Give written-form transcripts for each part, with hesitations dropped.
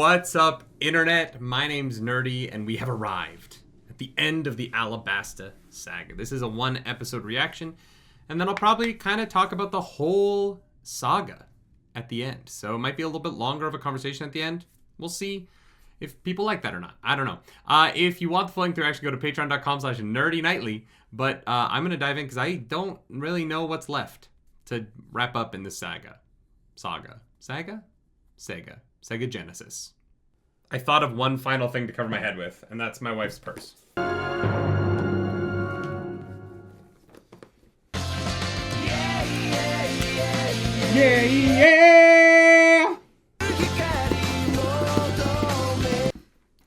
What's up, internet? My name's Nerdy, and we have arrived at the end of the Alabasta saga. This is a one-episode reaction, and then I'll probably kind of talk about the whole saga at the end. So it might be a little bit longer of a conversation at the end. We'll see if people like that or not. I don't know. If you want the full link, actually go to patreon.com/nerdynightly. But I'm going to dive in because I don't really know what's left to wrap up in this saga. Sega Genesis. I thought of one final thing to cover my head with, and that's my wife's purse. Yeah.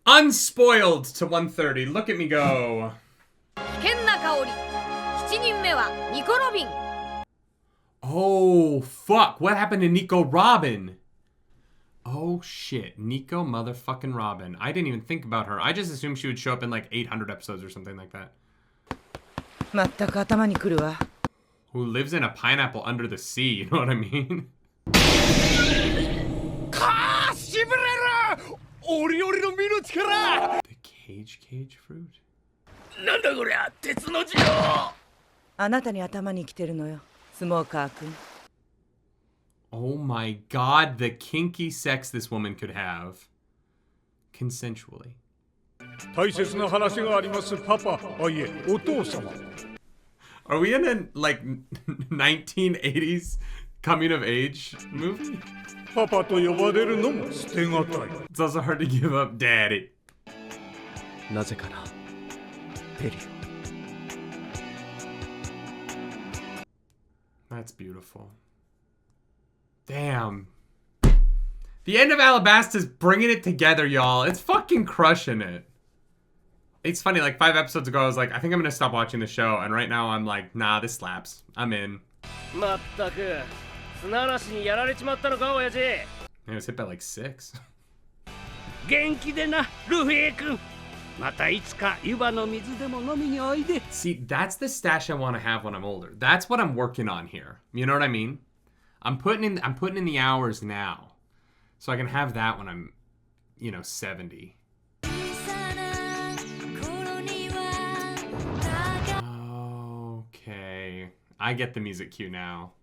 Unspoiled to 130. Look at me go. Oh, fuck. What happened to Nico Robin? Oh, shit. Nico motherfucking Robin. I didn't even think about her. I just assumed she would show up in like 800 episodes or something like that. Who lives in a pineapple under the sea, you know what I mean? The cage fruit? Oh my god, the kinky sex this woman could have. Consensually. Are we in a, like, 1980s coming of age movie? It's also hard to give up daddy. That's beautiful. Damn. The end of Alabasta's bringing it together, y'all. It's fucking crushing it. It's funny, like 5 episodes ago, I was like, I think I'm gonna stop watching the show. And right now, I'm like, nah, this slaps. I'm in. It was hit by like 6. See, that's the stash I want to have when I'm older. That's what I'm working on here. You know what I mean? I'm putting in the hours now, so I can have that when I'm, 70. Okay, I get the music cue now.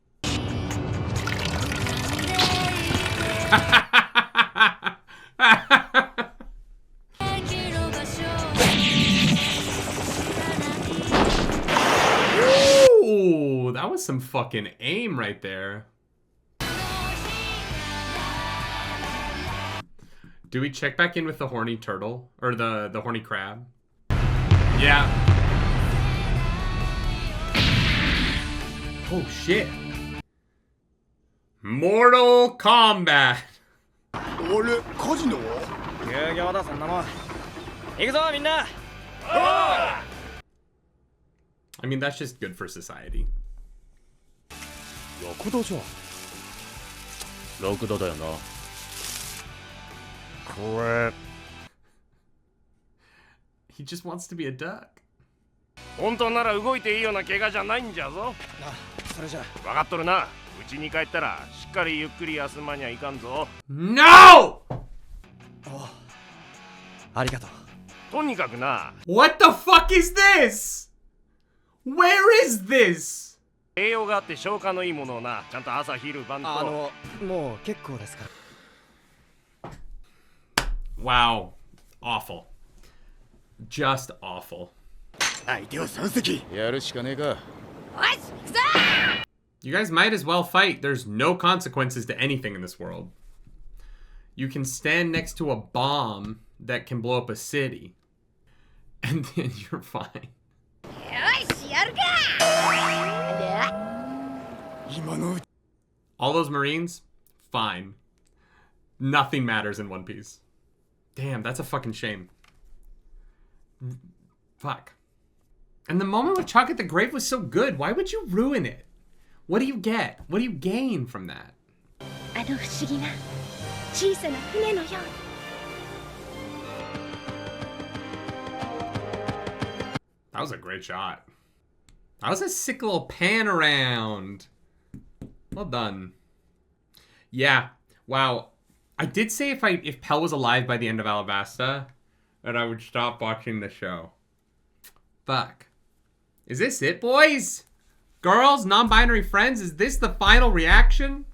Ooh, that was some fucking aim right there. Do we check back in with the horny turtle? Or the horny crab? Yeah. Oh, shit. Mortal Kombat. I mean, that's just good for society. Crap. He just wants to be a duck. No! What the fuck is this? Where is this? Wow. Awful. Just awful. You guys might as well fight. There's no consequences to anything in this world. You can stand next to a bomb that can blow up a city, and then you're fine. All those Marines? Fine. Nothing matters in One Piece. Damn, that's a fucking shame. Fuck. And the moment with Chalk at the Grave was so good. Why would you ruin it? What do you get? What do you gain from that? That was a great shot. That was a sick little pan around. Well done. Yeah. Wow. I did say if Pell was alive by the end of Alabasta, that I would stop watching the show. Fuck. Is this it, boys? Girls, non-binary friends, is this the final reaction?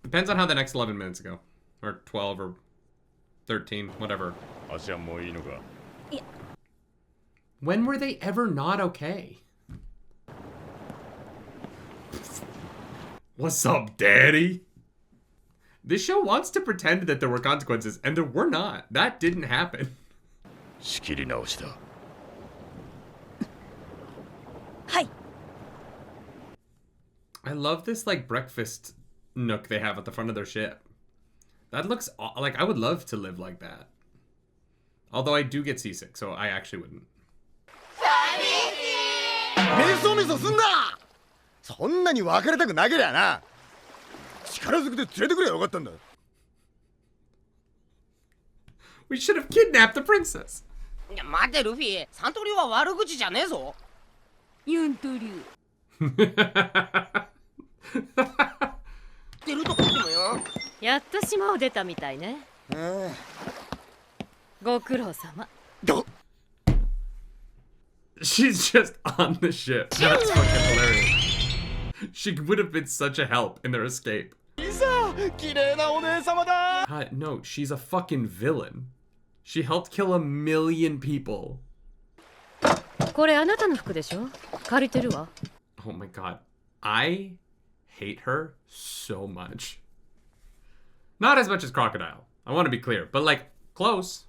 Depends on how the next 11 minutes go. Or 12 or 13, whatever. When were they ever not okay? What's up, daddy? This show wants to pretend that there were consequences, and there were not. That didn't happen. Hi. I love this, like, breakfast nook they have at the front of their ship. That looks like I would love to live like that. Although I do get seasick, so I actually wouldn't. We should have kidnapped the princess. 待てルフィ、サントリーは悪口じゃねえぞ。ユントリュウ。出るとこでもよ。やっと島を出たみたいね。ご苦労様。She's just on the ship. That's fucking hilarious. She would have been such a help in their escape. No, she's a fucking villain. She helped kill 1 million people. これあなたの服でしょ？借りてるわ。Oh my god. I hate her so much. Not as much as Crocodile. I want to be clear, but like, close.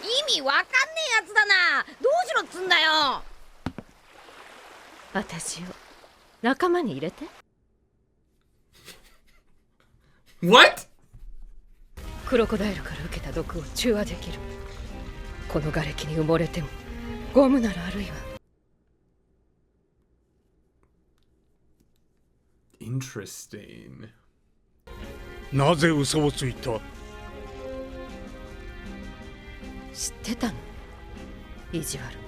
意味わかんねえやつだな。どうしろっつんだよ。私を仲間に入れて。What? クロコダイルから受けた毒を中和できる。この瓦礫に埋もれてもゴムならあるいは。Interesting. なぜ嘘をついた？知ってたの？意地悪ね。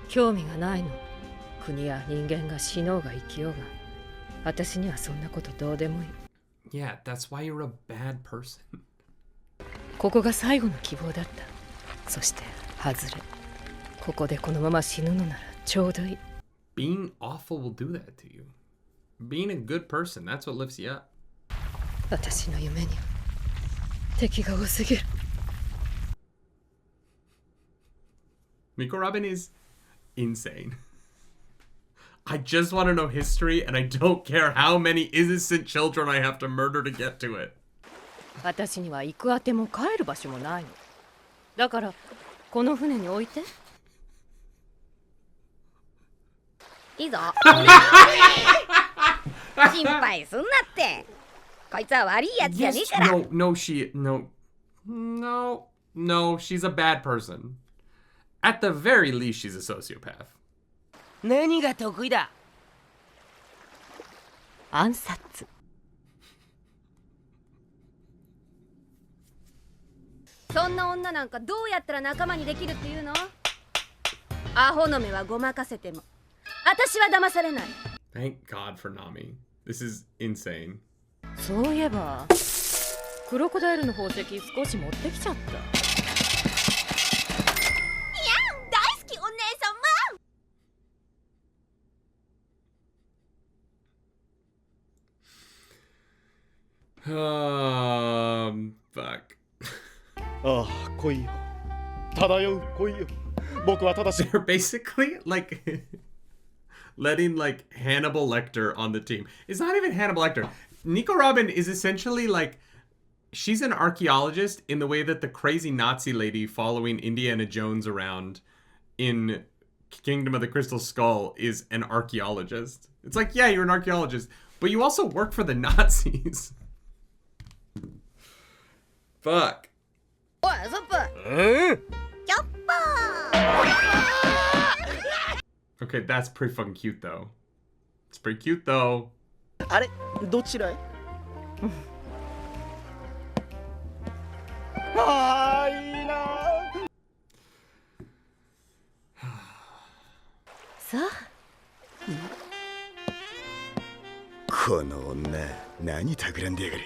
興味がないの。国や人間が死のうが生きようが。私にはそんなことどうでもいい。Yeah, that's why you're a bad person. ここが最後の希望だった。そして外れ。ここでこのまま死ぬのならちょうどいい。Being awful will do that to you. Being a good person, that's what lifts you up. 私の夢には敵が多すぎる。Nico Robin is insane. I just want to know history, and I don't care how many innocent children I have to murder to get to it. 私には行くあても帰る場所もないの。だからこの船に置いて。いいぞ。心配すんなって。こいつは悪いやつじゃねえから。No, she's a bad person. At the very least, she's a sociopath. 何が得意だ？暗殺。そんな女なんかどうやったら仲間にできるっていうの？アホの目はごまかせても私は騙されない。 Thank God for Nami. This is insane. そういえばクロコダイルの宝石少し持ってきちゃった。大好きお姉様。Fuck. ああ、来いよ。漂う、来いよ。僕はただし。They're basically like letting like Hannibal Lecter on the team. It's not even Hannibal Lecter. Nico Robin is essentially like she's an archaeologist in the way that the crazy Nazi lady following Indiana Jones around in Kingdom of the Crystal Skull is an archaeologist. It's like, yeah, you're an archaeologist, but you also work for the Nazis. Fuck. おいソップ。キャッパー。 Okay, that's pretty fucking cute though. It's pretty cute though. あれ、どちらへ？ああ、いいな。さあこの女何企んでやがる。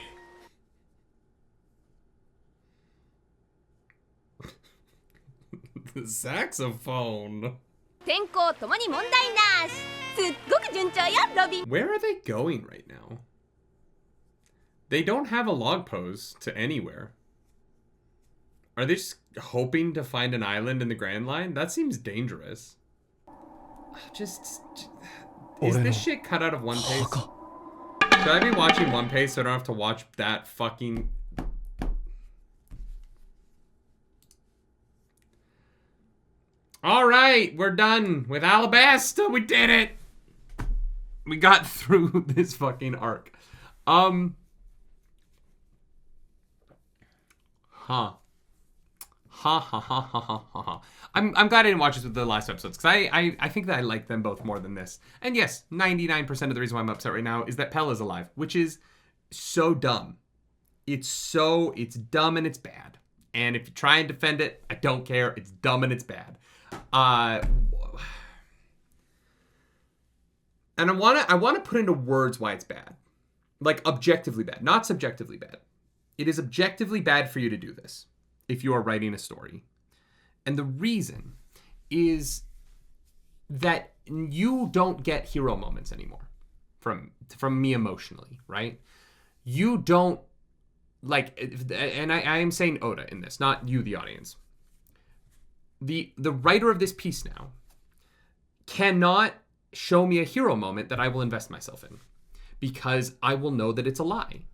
The saxophone. 天候ともに問題なし。すっごく順調よ、ロビン。 Where are they going right now? They don't have a log pose to anywhere. Are they just hoping to find an island in the Grand Line? That seems dangerous. Is this shit cut out of One Piece? Should I be watching One Piece so I don't have to watch that fucking... All right, we're done with Alabasta. We did it. We got through this fucking arc. I'm glad I didn't watch this with the last episodes, because I think that I like them both more than this. And yes, 99% of the reason why I'm upset right now is that Pell is alive, which is so dumb. It's dumb and it's bad. And if you try and defend it, I don't care. It's dumb and it's bad. And I wanna put into words why it's bad. Like, objectively bad, not subjectively bad. It is objectively bad for you to do this if you are writing a story. And the reason is that you don't get hero moments anymore from me emotionally, right? You don't, like, and I am saying Oda in this, not you, the audience. The writer of this piece now cannot show me a hero moment that I will invest myself in, because I will know that it's a lie.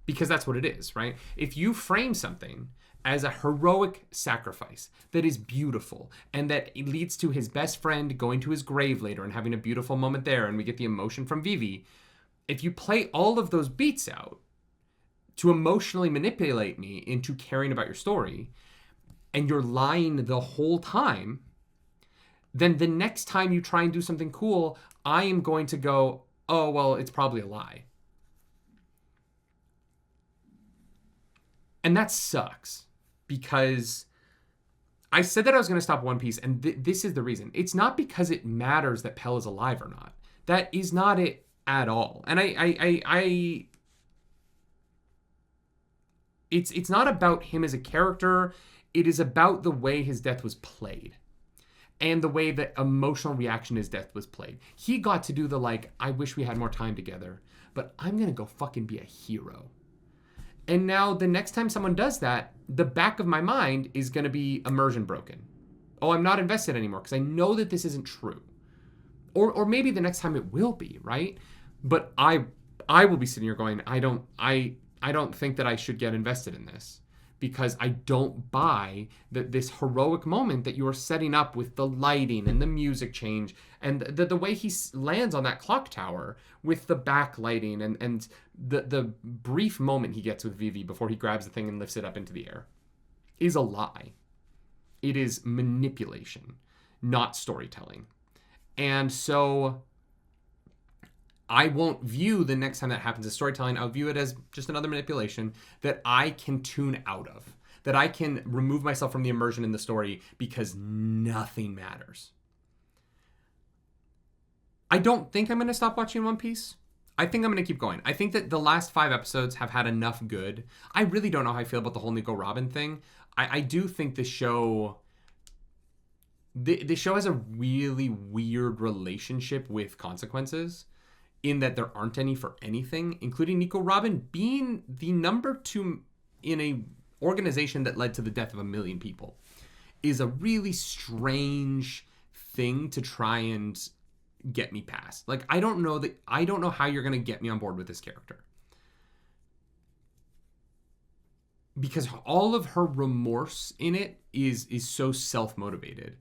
Because that's what it is, right? If you frame something as a heroic sacrifice that is beautiful and that leads to his best friend going to his grave later and having a beautiful moment there, and we get the emotion from Vivi, if you play all of those beats out to emotionally manipulate me into caring about your story, and you're lying the whole time, then the next time you try and do something cool, I am going to go, oh, well, it's probably a lie. And that sucks, because I said that I was going to stop One Piece, and this is the reason. It's not because it matters that Pell is alive or not. That is not it at all. And it's not about him as a character. It is about the way his death was played, and the way that emotional reaction to his death was played. He got to do the, like, I wish we had more time together, but I'm going to go fucking be a hero. And now the next time someone does that, the back of my mind is going to be immersion broken. Oh, I'm not invested anymore because I know that this isn't true. Or maybe the next time it will be, right? But I will be sitting here going, I don't think that I should get invested in this, because I don't buy that this heroic moment that you are setting up with the lighting and the music change and the way he lands on that clock tower with the backlighting and the brief moment he gets with Vivi before he grabs the thing and lifts it up into the air is a lie. It is manipulation, not storytelling. And so I won't view the next time that happens as storytelling. I'll view it as just another manipulation that I can tune out of, that I can remove myself from the immersion in the story because nothing matters. I don't think I'm going to stop watching One Piece. I think I'm going to keep going. I think that the last 5 episodes have had enough good. I really don't know how I feel about the whole Nico Robin thing. I do think the show has a really weird relationship with consequences, in that there aren't any for anything, including Nico Robin being the number 2 in a organization that led to the death of 1 million people, is a really strange thing to try and get me past. Like, I don't know how you're going to get me on board with this character, because all of her remorse in it is so self-motivated.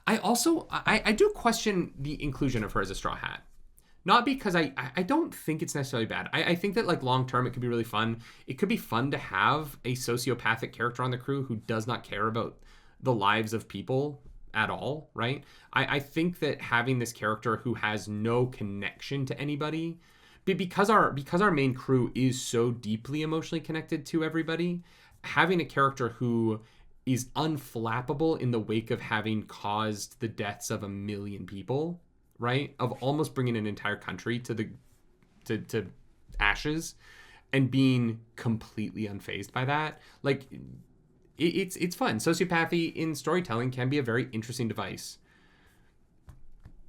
I do question the inclusion of her as a Straw Hat. Not because I don't think it's necessarily bad. I think that, like, long term, it could be really fun. It could be fun to have a sociopathic character on the crew who does not care about the lives of people at all, right? I think that having this character who has no connection to anybody, because our main crew is so deeply emotionally connected to everybody, having a character who is unflappable in the wake of having caused the deaths of 1 million people, right? Of almost bringing an entire country to ashes and being completely unfazed by that. Like, it's fun. Sociopathy in storytelling can be a very interesting device.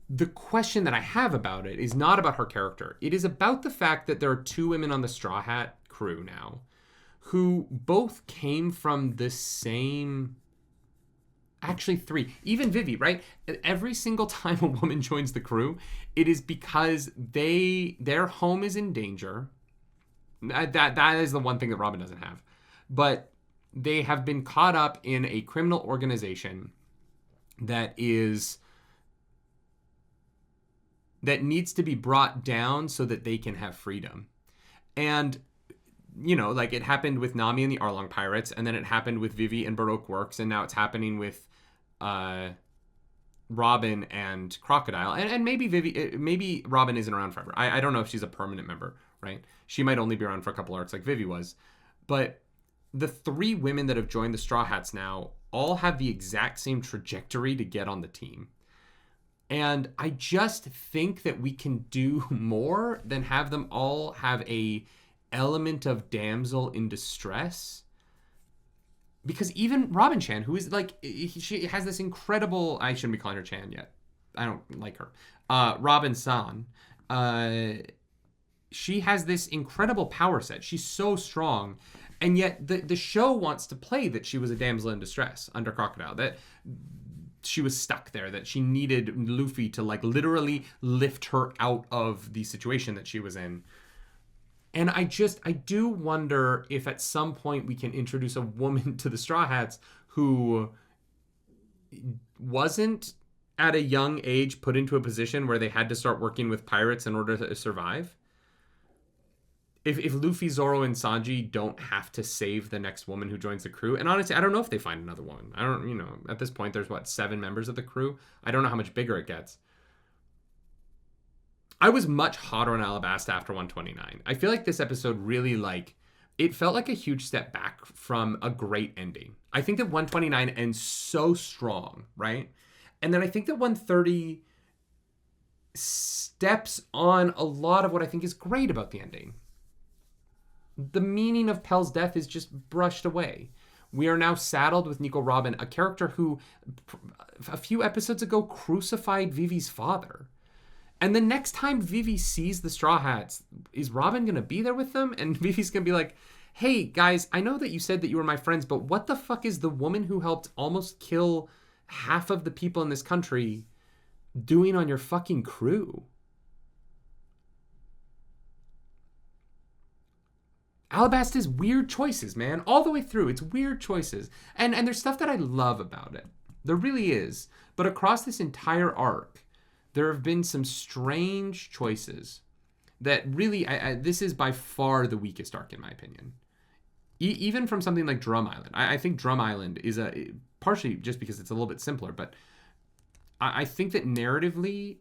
The question that I have about it is not about her character. It is about the fact that there are 2 women on the Straw Hat crew now who both came from the same... Actually, 3. Even Vivi, right? Every single time a woman joins the crew, it is because their home is in danger. That is the one thing that Robin doesn't have. But they have been caught up in a criminal organization that needs to be brought down so that they can have freedom. And, you know, like, it happened with Nami and the Arlong Pirates, and then it happened with Vivi and Baroque Works, and now it's happening with Robin and Crocodile. And maybe Robin isn't around forever. I don't know if she's a permanent member, right? She might only be around for a couple arcs like Vivi was. But the 3 women that have joined the Straw Hats now all have the exact same trajectory to get on the team. And I just think that we can do more than have them all have a element of damsel in distress. Because even Robin Chan, who is like, she has this incredible, I shouldn't be calling her Chan yet. I don't like her. Robin San, she has this incredible power set. She's so strong. And yet the show wants to play that she was a damsel in distress under Crocodile. That she was stuck there, that she needed Luffy to like literally lift her out of the situation that she was in. And I do wonder if at some point we can introduce a woman to the Straw Hats who wasn't at a young age put into a position where they had to start working with pirates in order to survive. If Luffy, Zoro, and Sanji don't have to save the next woman who joins the crew, and honestly, I don't know if they find another woman. I don't, at this point, there's 7 members of the crew. I don't know how much bigger it gets. I was much hotter on Alabasta after 129. I feel like this episode really, it felt like a huge step back from a great ending. I think that 129 ends so strong, right? And then I think that 130 steps on a lot of what I think is great about the ending. The meaning of Pell's death is just brushed away. We are now saddled with Nico Robin, a character who a few episodes ago crucified Vivi's father. And the next time Vivi sees the Straw Hats, is Robin going to be there with them? And Vivi's going to be like, hey, guys, I know that you said that you were my friends, but what the fuck is the woman who helped almost kill half of the people in this country doing on your fucking crew? Alabasta's weird choices, man. All the way through, it's weird choices. And there's stuff that I love about it. There really is. But across this entire arc, there have been some strange choices that really, this is by far the weakest arc in my opinion. Even from something like Drum Island. I think Drum Island is partially just because it's a little bit simpler, but I think that narratively,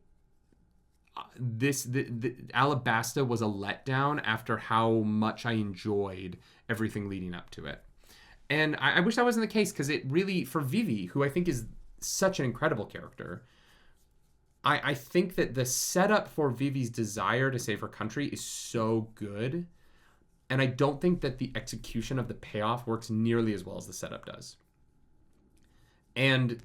the Alabasta was a letdown after how much I enjoyed everything leading up to it. And I wish that wasn't the case, because it really, for Vivi, who I think is such an incredible character, I think that the setup for Vivi's desire to save her country is so good. And I don't think that the execution of the payoff works nearly as well as the setup does. And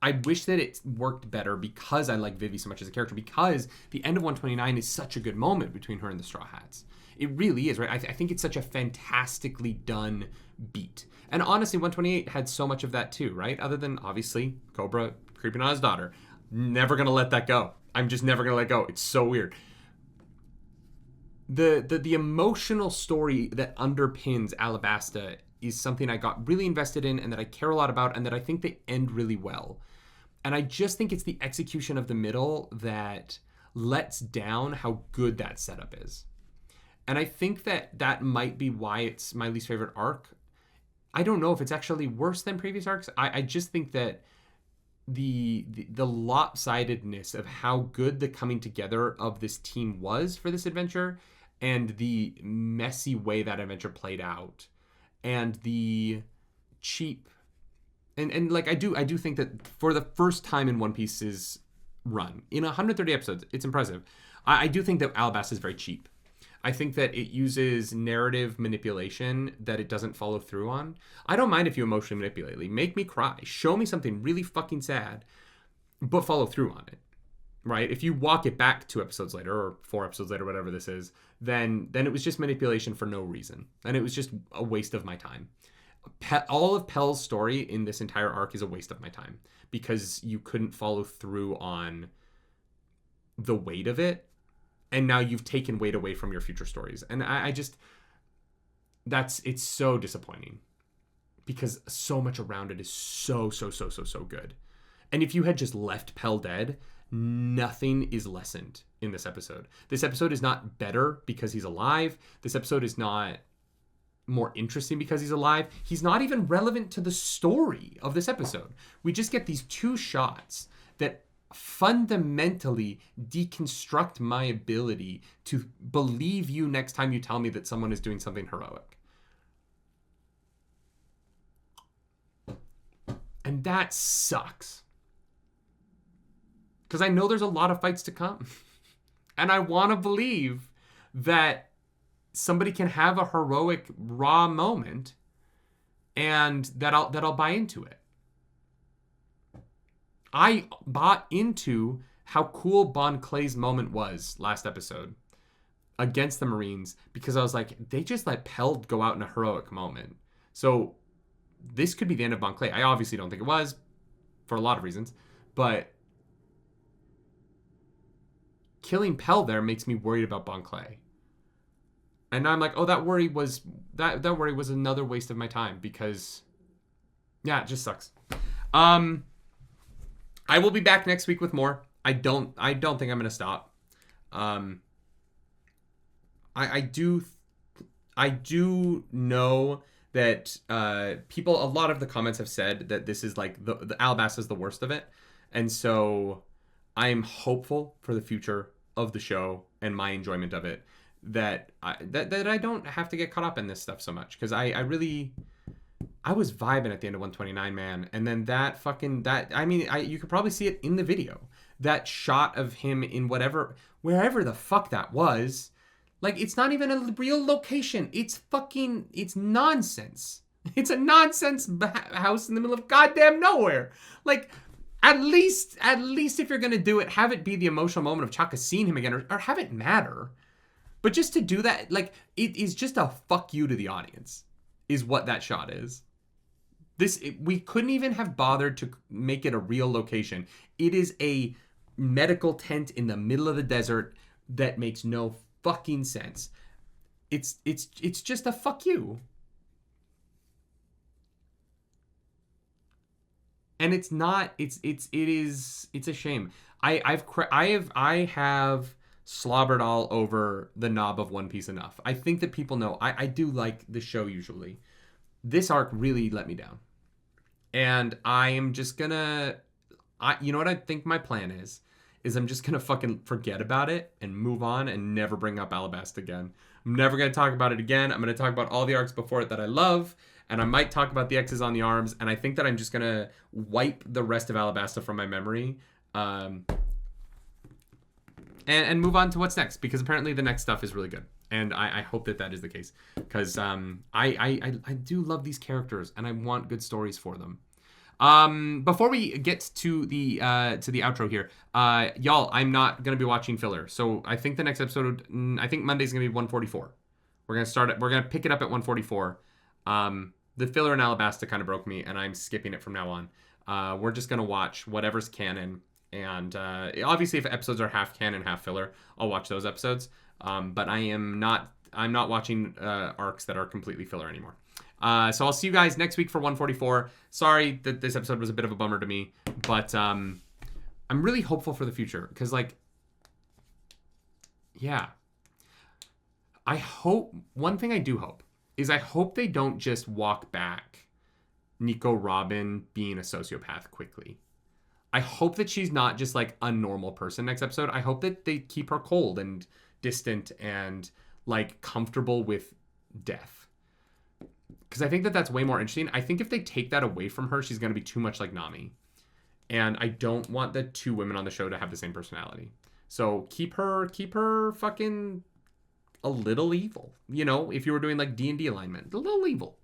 I wish that it worked better because I like Vivi so much as a character, because the end of 129 is such a good moment between her and the Straw Hats. It really is, right? I think it's such a fantastically done beat. And honestly, 128 had so much of that too, right? Other than, obviously, Cobra creeping on his daughter. Never gonna let that go. I'm just never gonna let go. It's so weird. The emotional story that underpins Alabasta is something I got really invested in and that I care a lot about, and that I think they end really well. And I just think it's the execution of the middle that lets down how good that setup is. And I think that might be why it's my least favorite arc. I don't know if it's actually worse than previous arcs. I just think that the lopsidedness of how good the coming together of this team was for this adventure, and the messy way that adventure played out, and the cheap and like I do think that for the first time in One Piece's run. In 130 episodes, it's impressive. I do think that Alabasta is very cheap. I think that it uses narrative manipulation that it doesn't follow through on. I don't mind if you emotionally manipulate. Like, make me cry. Show me something really fucking sad, but follow through on it. Right? If you walk it back 2 episodes later or 4 episodes later, whatever this is, then it was just manipulation for no reason. And it was just a waste of my time. All of Pel's story in this entire arc is a waste of my time because you couldn't follow through on the weight of it. And now you've taken weight away from your future stories. And I just, it's so disappointing because so much around it is so good. And if you had just left Pel dead, nothing is lessened in this episode. This episode is not better because he's alive. This episode is not more interesting because he's alive. He's not even relevant to the story of this episode. We just get these 2 shots that fundamentally deconstruct my ability to believe you next time you tell me that someone is doing something heroic. And that sucks. Because I know there's a lot of fights to come. And I want to believe that somebody can have a heroic, raw moment and that I'll buy into it. I bought into how cool Bon Clay's moment was last episode against the Marines because I was like, they just let Pel go out in a heroic moment. So this could be the end of Bon Clay. I obviously don't think it was for a lot of reasons, but killing Pel there makes me worried about Bon Clay. And I'm like, oh, that worry was another waste of my time because, yeah, it just sucks. I will be back next week with more. I don't think I'm gonna stop. I do know that people, a lot of the comments have said that this is like the Alabasta is the worst of it, and so I'm hopeful for the future of the show and my enjoyment of it that I don't have to get caught up in this stuff so much because I was vibing at the end of 129, man. And then you could probably see it in the video. That shot of him in wherever the fuck that was. Like, it's not even a real location. It's nonsense. It's a nonsense house in the middle of goddamn nowhere. Like, at least if you're going to do it, have it be the emotional moment of Chaka seeing him again or have it matter. But just to do that, like, it is just a fuck you to the audience is what that shot is. We couldn't even have bothered to make it a real location. It is a medical tent in the middle of the desert that makes no fucking sense. It's just a fuck you. And it's not. It's a shame. I have slobbered all over the knob of One Piece enough. I think that people know I do like the show usually. This arc really let me down. And I am just gonna, you know what I think my plan is I'm just gonna fucking forget about it and move on and never bring up Alabasta again. I'm never gonna talk about it again. I'm gonna talk about all the arcs before it that I love, and I might talk about the X's on the arms, and I think that I'm just gonna wipe the rest of Alabasta from my memory, and move on to what's next, because apparently the next stuff is really good. And I hope that is the case, because I do love these characters and I want good stories for them. Before we get to the outro here, y'all, I'm not gonna be watching filler. So I think the next episode, I think Monday's gonna be 144. We're gonna pick it up at 144. The filler in Alabasta kind of broke me, and I'm skipping it from now on. We're just gonna watch whatever's canon, and obviously if episodes are half canon, half filler, I'll watch those episodes. But I'm not watching arcs that are completely filler anymore. So I'll see you guys next week for 144. Sorry that this episode was a bit of a bummer to me, but I'm really hopeful for the future because, like, yeah, I hope, one thing I do hope is I hope they don't just walk back Nico Robin being a sociopath quickly. I hope that she's not just like a normal person next episode. I hope that they keep her cold and distant and like comfortable with death, because I think that that's way more interesting. I think if they take that away from her, she's going to be too much like Nami, And I don't want the two women on the show to have the same personality. So keep her fucking a little evil. You know, if you were doing like D&D alignment, a little evil.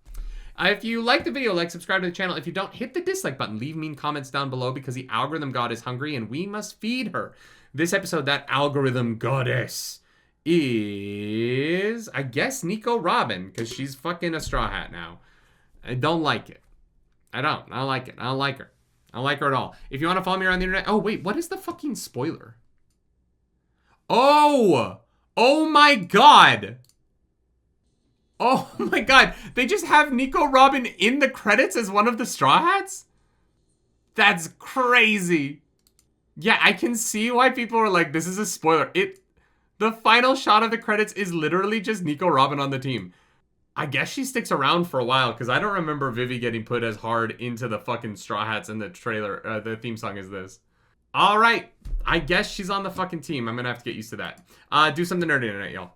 If you like the video, like, subscribe to the channel. If you don't, hit the dislike button. Leave mean comments down below because the algorithm god is hungry and we must feed her. This episode, that algorithm goddess is, I guess, Nico Robin, because she's fucking a Straw Hat now. I don't like it. I don't like it. I don't like her. I don't like her at all. If you want to follow me around the internet... Oh, wait, what is the fucking spoiler? Oh! Oh my god! Oh my god, they just have Nico Robin in the credits as one of the Straw Hats? That's crazy. Yeah, I can see why people are like, this is a spoiler. The final shot of the credits is literally just Nico Robin on the team. I guess she sticks around for a while, because I don't remember Vivi getting put as hard into the fucking Straw Hats in the trailer, the theme song as this. Alright, I guess she's on the fucking team. I'm gonna have to get used to that. Do something nerdy tonight, y'all.